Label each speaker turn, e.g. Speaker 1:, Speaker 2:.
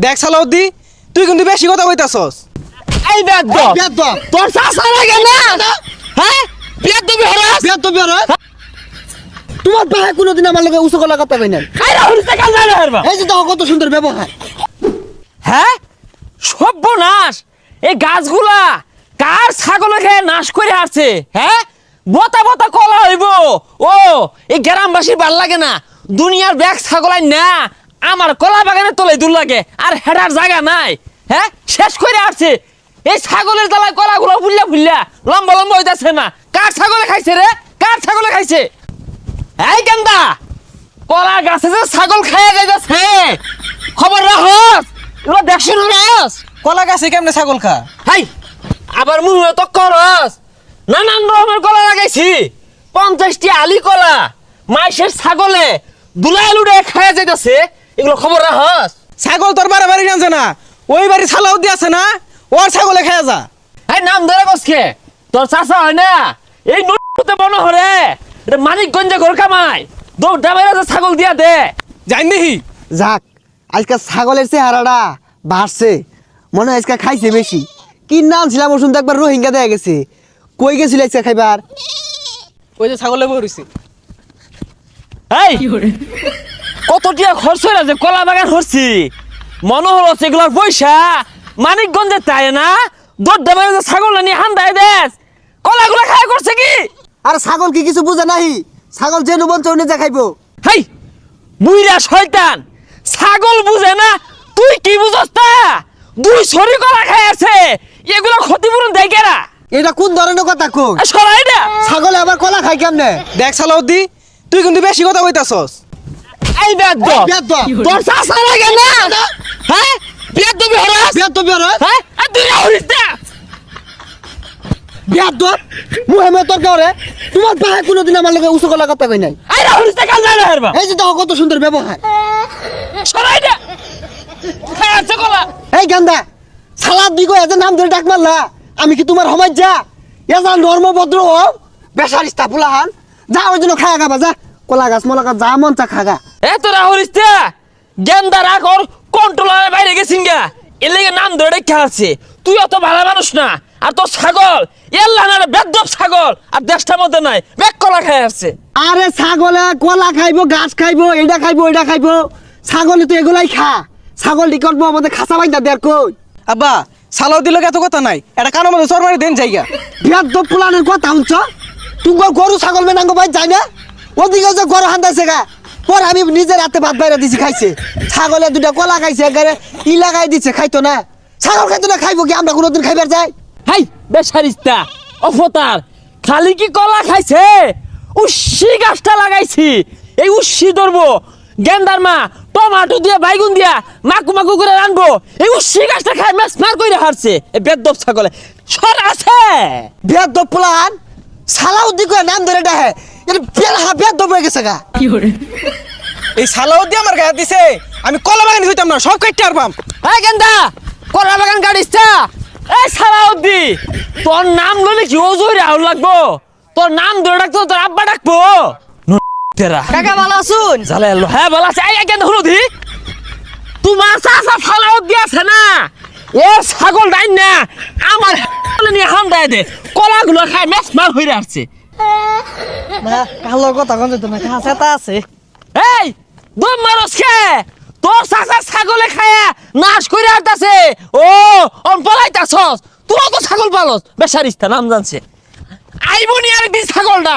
Speaker 1: দেখ সালাউদ্দি, তুই কিন্তু বেশি কথা কইতাছস।
Speaker 2: এই বেদ্দ তোর চাচা লাগে না হ্যাঁ বেদ্দবি হরাস
Speaker 1: বেয়াদবি হরাস।
Speaker 2: তোমার ভাই কোনোদিন আমার লগে উঁচু গলা কথা কই না আরে হরিতে কাল না হারবা এই যে দেখো কত সুন্দর ব্যবহার
Speaker 3: হ্যাঁ সর্বনাশ এই গাছগুলা কার ছাগলে খেয়ে নাশ করে আসছে হ্যাঁ বতা বতা কলা হইব ও এই গ্রামবাসীর ভাল লাগে না দুনিয়ার ব্যাগ ছাগলাই না আমার কলা বাগানে তোলে দূর লাগে আর হেডার জায়গা নাই হ্যাঁ শেষ করে আসছে এই ছাগলের জ্বালায় কলাগুলো ফুললা ফুললা লম্বা লম্বা হইতাছে না কার ছাগলে খাইছে রে কার ছাগলে খাইছে এই গেন্দা কলা গাছে যে ছাগল খাইয়া যাইতাছে খবর রাখস এগুলো দেখছ না রাস
Speaker 1: কলা গাছে কেমনে ছাগল খা?
Speaker 3: হাই আবার মুহে তো করস নানান রকমের কলা লাগাইছি 50টি আলি কলা মাইশের ছাগলে দুলাই লুড়ে খাইয়া যাইতাছে এগুলো খবর রাখস
Speaker 1: ছাগল তোর বাড়ি জানছে না, ওই বাড়ি সালাউদ্দি আছে না, ওর ছাগলে খেয়ে যা।
Speaker 3: এই নাম ধরে বসকে তোর চাচা হয় না এই নদীতে মনে হরে এটা মানিকগঞ্জে ঘর কামাই দৌড়টা বাইরে ছাগল দিয়া দে
Speaker 1: জানি
Speaker 2: যাক আজকে ছাগলের চেহারাটা বাড়ছে মনে হয় আজকে খাইছে বেশি কি নাম ছিলাম ওষুধ একবার রোহিঙ্গা দেয়া গেছে কই গেছিল আজকে খাইবার
Speaker 1: ওই যে ছাগলে বইছি।
Speaker 3: এই কত টিয়া খরচ হইলা যে কলা বাগান হরছি মনে হলো সেগুলোর পয়সা মানিকগঞ্জে তাই না দৌড়টা বাইরে ছাগল নিয়ে হান্দায় দেশ কলাগুলো খাই করছে কি
Speaker 2: আর ছাগল কি কিছু বুঝে নাহি ছাগল যে নুবন চৌনে যা খাইবো
Speaker 3: হাই বুইরা শয়তান ছাগল বুঝে না তুই কি বুঝস তা দুই ছড়ি কলা খাই আছে এগুলো ক্ষতিপূরণ দেয় কেরা
Speaker 2: এটা কোন ধরনের কথা কই
Speaker 3: সরাই না
Speaker 2: ছাগলে আবার কলা খাই কেমনে
Speaker 1: দেখ সালাউদ্দি, তুই কিন্তু বেশি কথা কইতাছস।
Speaker 3: এই বেদ্দ
Speaker 2: বেদ্দ
Speaker 3: তোর চাচা লাগে না হ্যাঁ বেদ্দবি হরাস
Speaker 2: বেদ্দবি হরাস
Speaker 3: হ্যাঁ আর দুই হরিস না
Speaker 2: বেদ্দ মুহেমে তোর কারে তোমার ভাই কোনোদিন আমার লগে উঁচু গলা কথা কই নাই
Speaker 3: এই হরিস না কাল না হারবা
Speaker 2: এই যে দেখো কত সুন্দর ব্যবহার
Speaker 3: সরাই না খাই আছে কলা
Speaker 2: এই গান্দা সালাদ দিগো এত নাম ধরে ডাক মারলা আমি কি তোমার সমাজ যা এজা নর্মভদ্র ও বেসারিস্তা ফুলাহান যা ওই জন্য খায়া খাবা যা কলা গাছ মলা গাছ যা মন চা খাগা
Speaker 3: এ তোরা হরিস না গেন্দা রাখ ওর কন্ট্রোলারের বাইরে গেছিস গা এর লেগে নাম ধরে খেয়াছে তুই অত ভালো মানুষ না আর তোর ছাগল এল্লা না বেদ্দব ছাগল আর দেশটার মধ্যে নাই বেক কলা খাই আসছে
Speaker 2: আরে ছাগলে কলা খাইবো গাছ খাইবো এটা খাইবো ওইটা খাইবো ছাগলে তো এগুলাই খা ছাগল টি করবো আমাদের খাসা বাইন্দা দেড় কই
Speaker 1: আব্বা, সালাউদ্দির লগে এত কথা নাই, এটা কানের মধ্যে চোর মারি দেন জায়গা।
Speaker 2: বিয়াদ্দ ফুলানের কথা শুনছ তুমি গরু ছাগল মেনাঙ্গ ভাই যাই না ওদিকে যে গরু হান্দাইছে গা পর আমি নিজের হাতে ভাত বাইরে দিছি খাইছে ছাগলে দুটা কলা খাইছে এগারে ই লাগাই দিচ্ছে খাইতো না ছাগল খাইতো না খাইবো কি আমরা কোনোদিন খাইবার যাই
Speaker 3: হাই বেসারিস্তা অফতার খালি কি কলা খাইছে উস্সি গাছটা লাগাইছি এই উস্সি ধরবো গেন্দার মা টমাটো দিয়ে বাইগুন দিয়া মাকু মাকু করে রানবো এই উস্সি গাছটা খাই ম্যাচ মার করে হারছে এই বেদ্দব ছাগলে সর আছে
Speaker 2: বিয়াদ্দ ফুলান সালাউদ্দি করে নাম ধরে ডাহে এটা বেলহা বিয়াদ্দ হয়ে গেছে গা
Speaker 1: এই সালাউদ্দি আমার গায়ে দিছে, আমি কলা বাগান হইতাম না, সব কাটতে পারবাম।
Speaker 3: এই গেন্দা কলা বাগান গাড়িসটা এই সালাউদ্দি তোর নাম লইলে কি ওজোই রাহুল লাগবো তোর নাম ধরে ডাকতো তোর আব্বা ডাকবো তেরা
Speaker 4: কাকা ভালো আছুন?
Speaker 3: জালে এলো হ্যাঁ বলা আছে এই কেন হলো দি তোমার চাচা সালাউদ্দি আছে না এ ছাগল ডাইন না আমার নিয়ে হাম দেয় দে কলাগুলো খাই ম্যাচ মার হইরে আসছে
Speaker 4: না কালো কথা কোন তো না কাছে তা আছে
Speaker 3: এই দম মারস খে তোর চাচা ছাগলে খায়া নাশ করে আসতেছে ও অন পলাইতাছস তুই তো ছাগল পালস বেসারিস্তা নাম জানছে আইবনি আর একদিন ছাগলটা